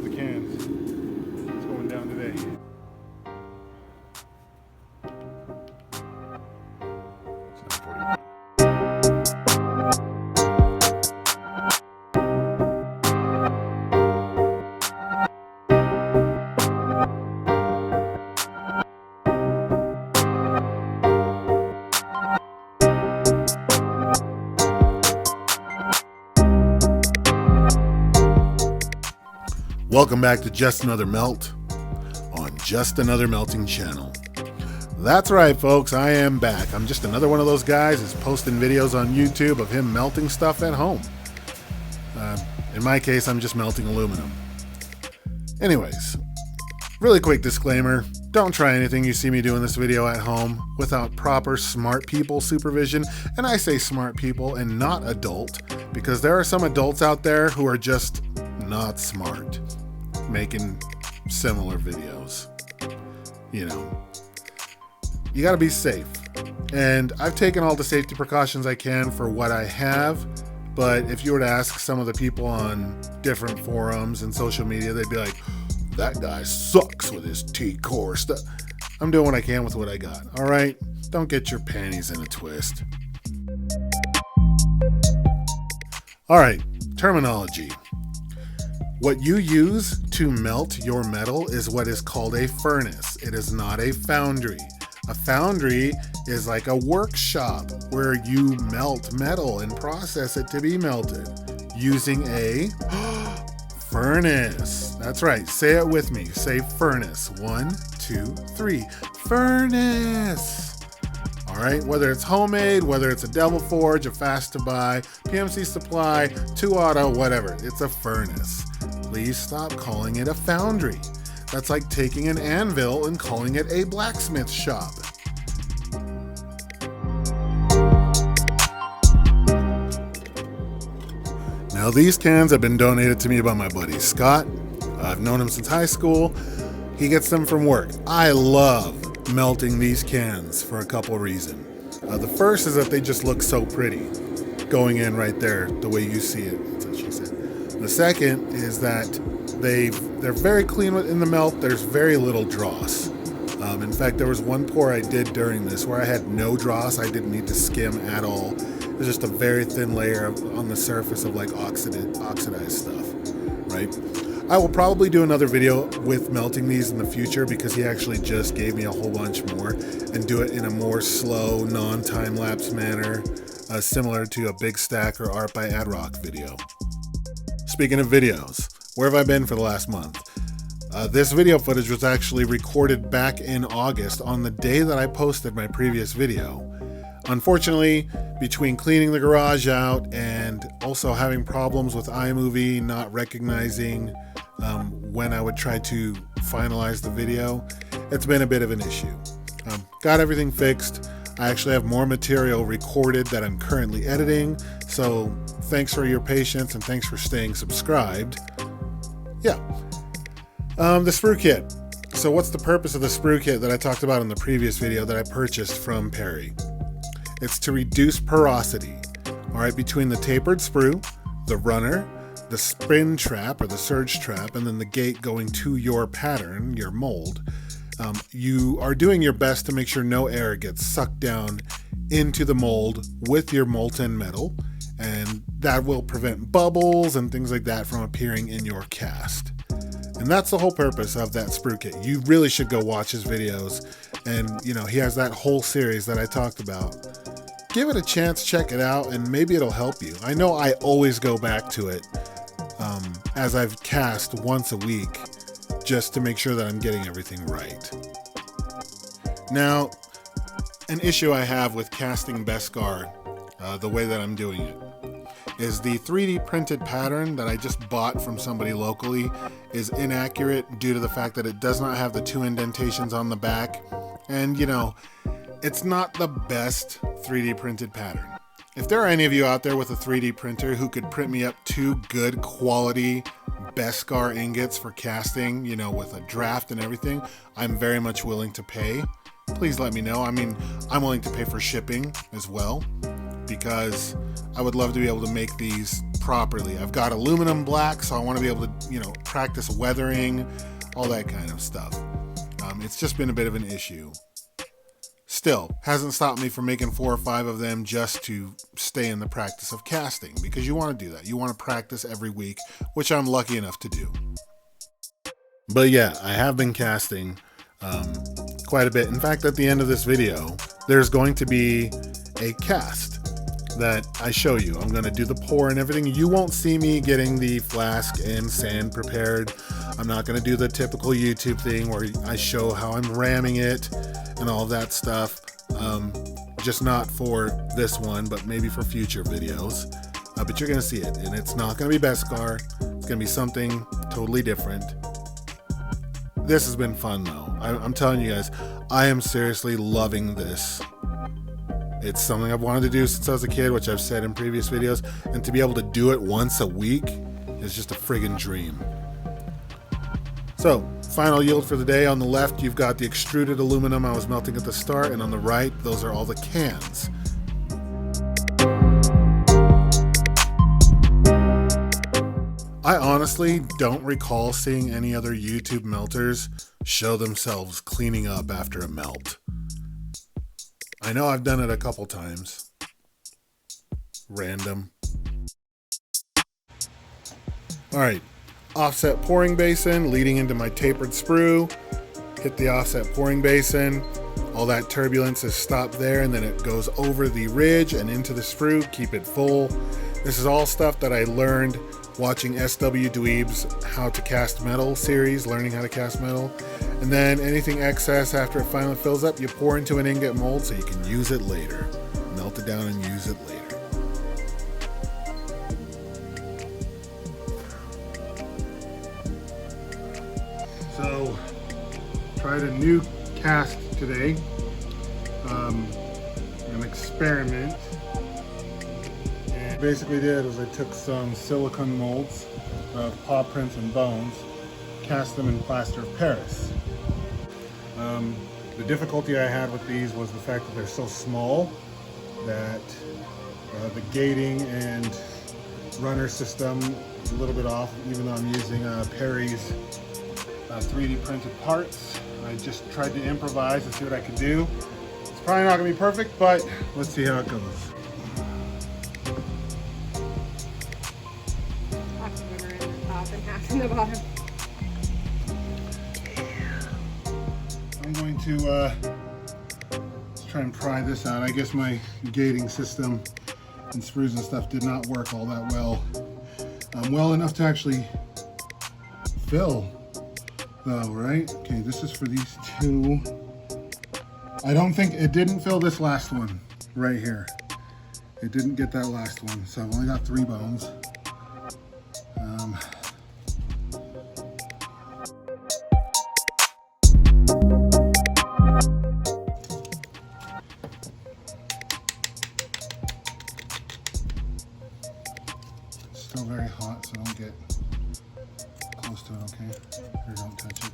of the cans. It's going down today. Welcome back to Just Another Melt on Just Another Melting channel. That's right, folks, I am back. I'm just another one of those guys who's posting videos on YouTube of him melting stuff at home. In my case, I'm just melting aluminum. Anyways, really quick disclaimer. Don't try anything you see me do in this video at home without proper smart people supervision. And I say smart people and not adult, because there are some adults out there who are just not smart, making similar videos. You know, you gotta be safe. And I've taken all the safety precautions I can for what I have, but if you were to ask some of the people on different forums and social media, they'd be like, that guy sucks with his T-core stuff. I'm doing what I can with what I got, all right? Don't get your panties in a twist. All right, terminology. What you use to melt your metal is what is called a furnace. It is not a foundry. A foundry is like a workshop where you melt metal and process it to be melted using a furnace. That's right. Say it with me. Say furnace. 1, 2, 3. Furnace. All right. Whether it's homemade, whether it's a Devil Forge, a fast to buy, PMC Supply, 2 Auto, whatever. It's a furnace. Please stop calling it a foundry. That's like taking an anvil and calling it a blacksmith shop. Now these cans have been donated to me by my buddy Scott. I've known him since high school. He gets them from work. I love melting these cans for a couple reasons. The first is that they just look so pretty going in right there the way you see it, that's what she said. The second is that they're very clean in the melt. There's very little dross. In fact, there was one pour I did during this where I had no dross. I didn't need to skim at all. It was just a very thin layer on the surface of like oxidized stuff, right? I will probably do another video with melting these in the future because he actually just gave me a whole bunch more, and do it in a more slow, non-time-lapse manner, similar to a Big Stack or Art by Adrock video. Speaking of videos, where have I been for the last month? This video footage was actually recorded back in August on the day that I posted my previous video. Unfortunately, between cleaning the garage out and also having problems with iMovie not recognizing when I would try to finalize the video, it's been a bit of an issue. Got everything fixed. I actually have more material recorded that I'm currently editing, so thanks for your patience and thanks for staying subscribed. Yeah. The Spruce Kit. So what's the purpose of the Spruce Kit that I talked about in the previous video that I purchased from Perry? It's to reduce porosity, all right, between the tapered sprue, the runner, the spin trap or the surge trap, and then the gate going to your pattern, your mold. You are doing your best to make sure no air gets sucked down into the mold with your molten metal, and that will prevent bubbles and things like that from appearing in your cast. And that's the whole purpose of that Spruce Kit. You really should go watch his videos, and you know, he has that whole series that I talked about. Give it a chance, check it out, and maybe it'll help you. I know I always go back to it as I've cast once a week just to make sure that I'm getting everything right. Now, an issue I have with casting Beskar the way that I'm doing it is the 3D printed pattern that I just bought from somebody locally is inaccurate due to the fact that it does not have the 2 indentations on the back. And you know, it's not the best 3D printed pattern. If there are any of you out there with a 3D printer who could print me up 2 good quality Beskar ingots for casting, you know, with a draft and everything, I'm very much willing to pay. Please let me know. I mean, I'm willing to pay for shipping as well, because I would love to be able to make these properly. I've got aluminum black, so I want to be able to, practice weathering, all that kind of stuff. It's just been a bit of an issue. Still, hasn't stopped me from making 4 or 5 of them just to stay in the practice of casting, because you want to do that. You want to practice every week, which I'm lucky enough to do. But yeah, I have been casting quite a bit. In fact, at the end of this video, there's going to be a cast that I show you. I'm going to do the pour and everything. You won't see me getting the flask and sand prepared. I'm not going to do the typical YouTube thing where I show how I'm ramming it and all that stuff. Just not for this one, but maybe for future videos. But you're going to see it, and it's not going to be Beskar. It's going to be something totally different. This has been fun though. I'm telling you guys, I am seriously loving this. It's something I've wanted to do since I was a kid, which I've said in previous videos, and to be able to do it once a week is just a friggin' dream. So, final yield for the day. On the left, you've got the extruded aluminum I was melting at the start, and on the right, those are all the cans. I honestly don't recall seeing any other YouTube melters show themselves cleaning up after a melt. I know I've done it a couple times. Random. Alright, offset pouring basin leading into my tapered sprue. Hit the offset pouring basin. All that turbulence is stopped there, and then it goes over the ridge and into the sprue. Keep it full. This is all stuff that I learned watching SW Dweeb's How to Cast Metal series, learning how to cast metal. And then anything excess after it finally fills up, you pour into an ingot mold so you can use it later. Melt it down and use it later. So, tried a new cast today, an experiment. Basically did was I took some silicone molds of paw prints and bones, cast them in plaster of Paris. The difficulty I had with these was the fact that they're so small that the gating and runner system is a little bit off, even though I'm using Perry's 3D printed parts. I just tried to improvise and see what I could do. It's probably not going to be perfect, but let's see how it goes. In the bottom. I'm going to let's try and pry this out. I guess my gating system and sprues and stuff did not work all that well. Well enough to actually fill though, right? Okay, this is for these two. I don't think it didn't fill this last one right here. It didn't get that last one, so I've only got 3 bones. Still very hot, so don't get close to it, okay? Or don't touch it.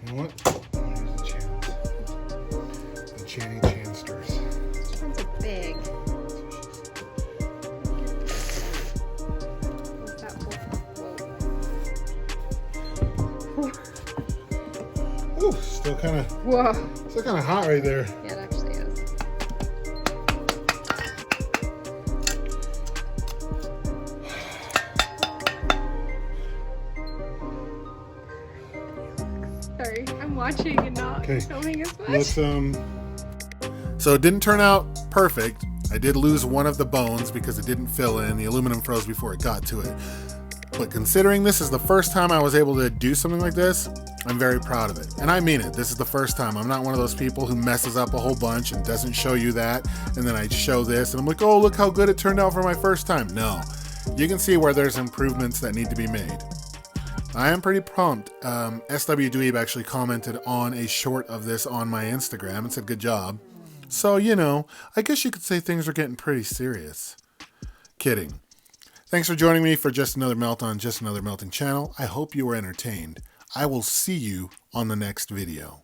You know what? I'll use the chans. The Channy Chansters. These ones are big. What's that for? Ooh, still kind of hot right there. Yeah, it actually is. Sorry, I'm watching and not filming as much. Let's So it didn't turn out perfect. I did lose one of the bones because it didn't fill in. The aluminum froze before it got to it. But considering this is the first time I was able to do something like this, I'm very proud of it. And I mean it. This is the first time. I'm not one of those people who messes up a whole bunch and doesn't show you that. And then I show this and I'm like, oh, look how good it turned out for my first time. No. You can see where there's improvements that need to be made. I am pretty pumped. SW Dweeb actually commented on a short of this on my Instagram and said, good job. So, I guess you could say things are getting pretty serious. Kidding. Thanks for joining me for Just Another Melt on Just Another Melting channel. I hope you were entertained. I will see you on the next video.